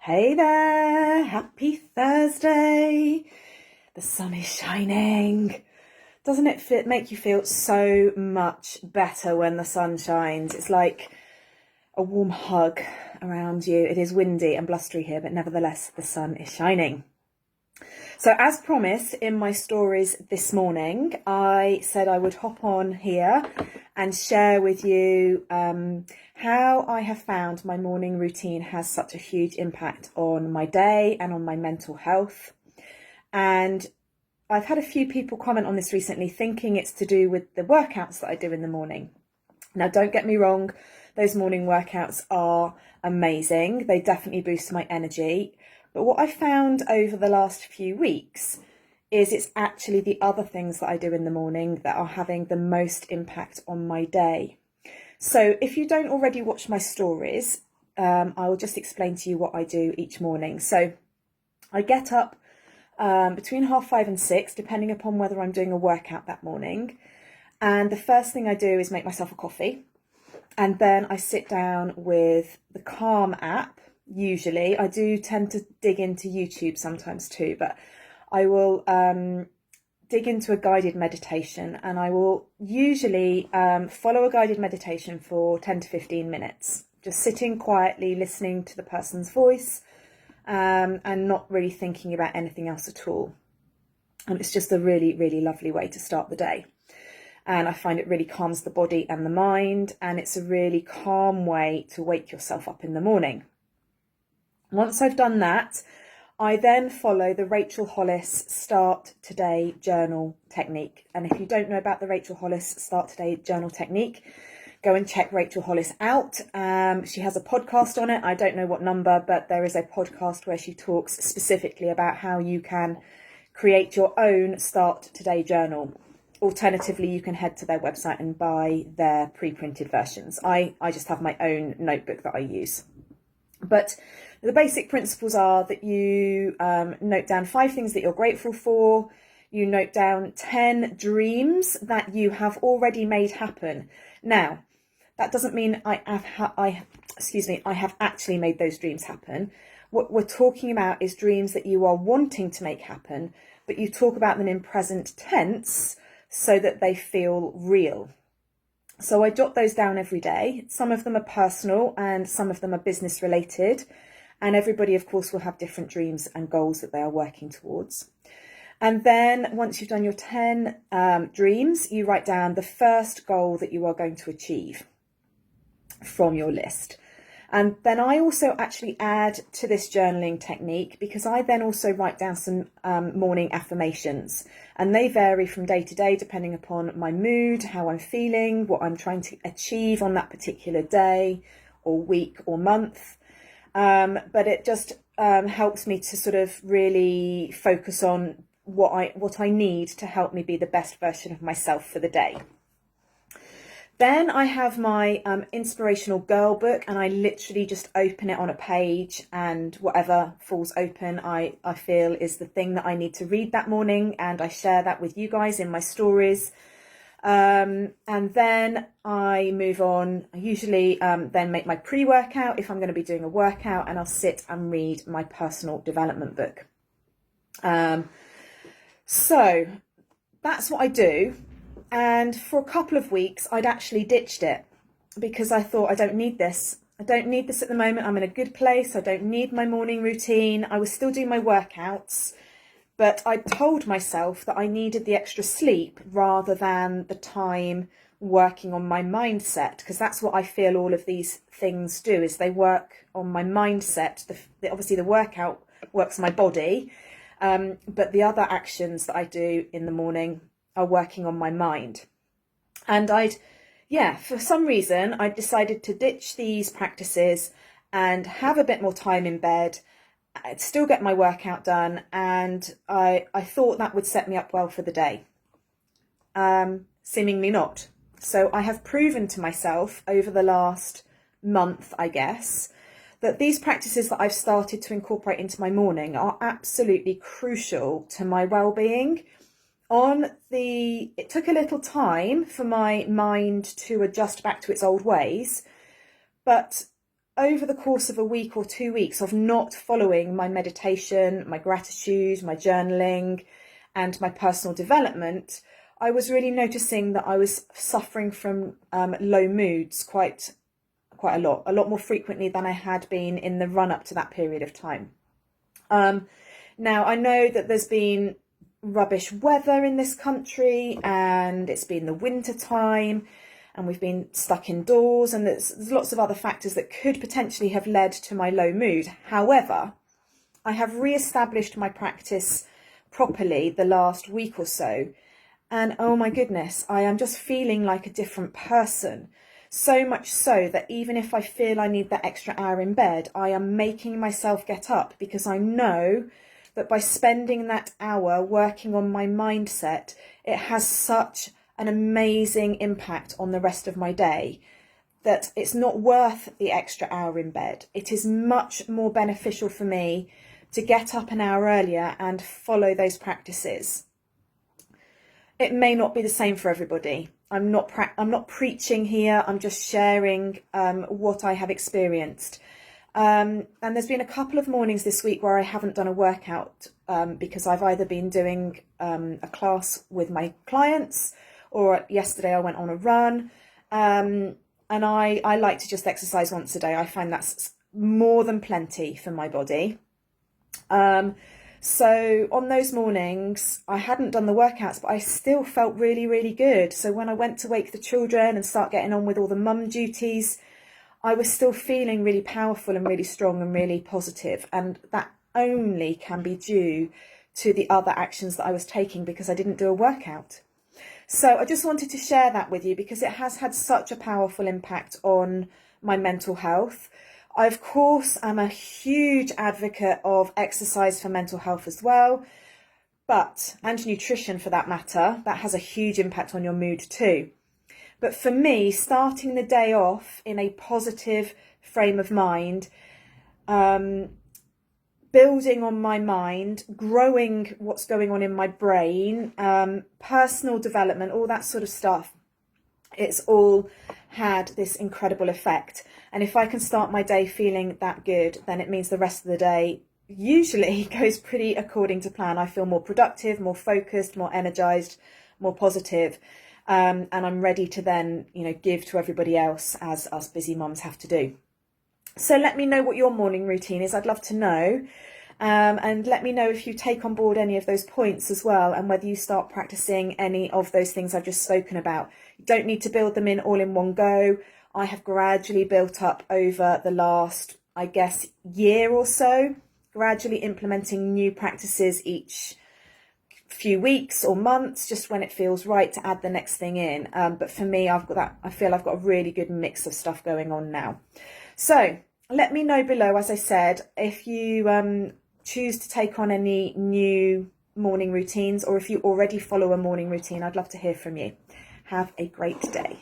Hey there, happy Thursday. The sun is shining. Doesn't it make you feel so much better when the sun shines? It's like a warm hug around you. It is windy and blustery here, but nevertheless, the sun is shining. So as promised in my stories this morning, I said I would hop on here and share with you how I have found my morning routine has such a huge impact on my day and on my mental health. And I've had a few people comment on this recently, thinking it's to do with the workouts that I do in the morning. Now, don't get me wrong, those morning workouts are amazing. They definitely boost my energy. But what I've found over the last few weeks is it's actually the other things that I do in the morning that are having the most impact on my day. So if you don't already watch my stories, I will just explain to you what I do each morning. So I get up between 5:30 and 6, depending upon whether I'm doing a workout that morning. And the first thing I do is make myself a coffee. And then I sit down with the Calm app. Usually, I do tend to dig into YouTube sometimes too, but I will dig into a guided meditation, and I will usually follow a guided meditation for 10 to 15 minutes, just sitting quietly, listening to the person's voice, and not really thinking about anything else at all. And it's just a really, really lovely way to start the day. And I find it really calms the body and the mind, and it's a really calm way to wake yourself up in the morning. Once I've done that, I then follow the Rachel Hollis Start Today Journal technique. And if you don't know about the Rachel Hollis Start Today Journal technique, go and check Rachel Hollis out. She has a podcast on it. I don't know what number, but there is a podcast where she talks specifically about how you can create your own Start Today journal. Alternatively, you can head to their website and buy their pre-printed versions. I just have my own notebook that I use. But the basic principles are that you note down 5 things that you're grateful for. You note down 10 dreams that you have already made happen. Now, that doesn't mean I have actually made those dreams happen. What we're talking about is dreams that you are wanting to make happen, but you talk about them in present tense so that they feel real. So I jot those down every day. Some of them are personal and some of them are business related. And everybody, of course, will have different dreams and goals that they are working towards. And then once you've done your 10 dreams, you write down the first goal that you are going to achieve from your list. And then I also actually add to this journaling technique, because I then also write down some morning affirmations, and they vary from day to day depending upon my mood, how I'm feeling, what I'm trying to achieve on that particular day or week or month. But it just helps me to sort of really focus on what I need to help me be the best version of myself for the day. Then I have my inspirational girl book, and I literally just open it on a page, and whatever falls open I feel is the thing that I need to read that morning, and I share that with you guys in my stories. And then I move on. I usually then make my pre-workout if I'm going to be doing a workout, and I'll sit and read my personal development book. So that's what I do. And for a couple of weeks, I'd actually ditched it because I thought, I don't need this. I don't need this at the moment. I'm in a good place. I don't need my morning routine. I was still doing my workouts, but I told myself that I needed the extra sleep rather than the time working on my mindset, because that's what I feel all of these things do, is they work on my mindset. Obviously, the workout works on my body, but the other actions that I do in the morning are working on my mind. And for some reason, I decided to ditch these practices and have a bit more time in bed. I'd still get my workout done, and I thought that would set me up well for the day. Seemingly not. So I have proven to myself over the last month, I guess, that these practices that I've started to incorporate into my morning are absolutely crucial to my well-being. It took a little time for my mind to adjust back to its old ways, but over the course of a week or 2 weeks of not following my meditation, my gratitude, my journaling, and my personal development, I was really noticing that I was suffering from low moods quite a lot more frequently than I had been in the run up to that period of time. Now, I know that there's been rubbish weather in this country, and it's been the winter time, and we've been stuck indoors, and there's lots of other factors that could potentially have led to my low mood. However, I have re-established my practice properly the last week or so, and oh my goodness, I am just feeling like a different person. So much so that even if I feel I need that extra hour in bed, I am making myself get up, because I know that by spending that hour working on my mindset, it has such an amazing impact on the rest of my day that it's not worth the extra hour in bed. It is much more beneficial for me to get up an hour earlier and follow those practices. It may not be the same for everybody. I'm not preaching here. I'm just sharing what I have experienced. And there's been a couple of mornings this week where I haven't done a workout because I've either been doing a class with my clients, or yesterday I went on a run. And I like to just exercise once a day. I find that's more than plenty for my body. So on those mornings, I hadn't done the workouts, but I still felt really, really good. So when I went to wake the children and start getting on with all the mum duties, I was still feeling really powerful and really strong and really positive. And that only can be due to the other actions that I was taking because I didn't do a workout. So I just wanted to share that with you because it has had such a powerful impact on my mental health. I, of course, am a huge advocate of exercise for mental health as well, and nutrition for that matter. That has a huge impact on your mood too. But for me, starting the day off in a positive frame of mind, building on my mind, growing what's going on in my brain, personal development, all that sort of stuff, it's all had this incredible effect. And if I can start my day feeling that good, then it means the rest of the day usually goes pretty according to plan. I feel more productive, more focused, more energized, more positive. And I'm ready to then, give to everybody else, as us busy mums have to do. So let me know what your morning routine is. I'd love to know. And let me know if you take on board any of those points as well, and whether you start practicing any of those things I've just spoken about. You don't need to build them in all in one go. I have gradually built up over the last, year or so, gradually implementing new practices each few weeks or months, just when it feels right to add the next thing in. But for me, I feel I've got a really good mix of stuff going on now. So let me know below, as I said, if you choose to take on any new morning routines, or if you already follow a morning routine. I'd love to hear from you. Have a great day.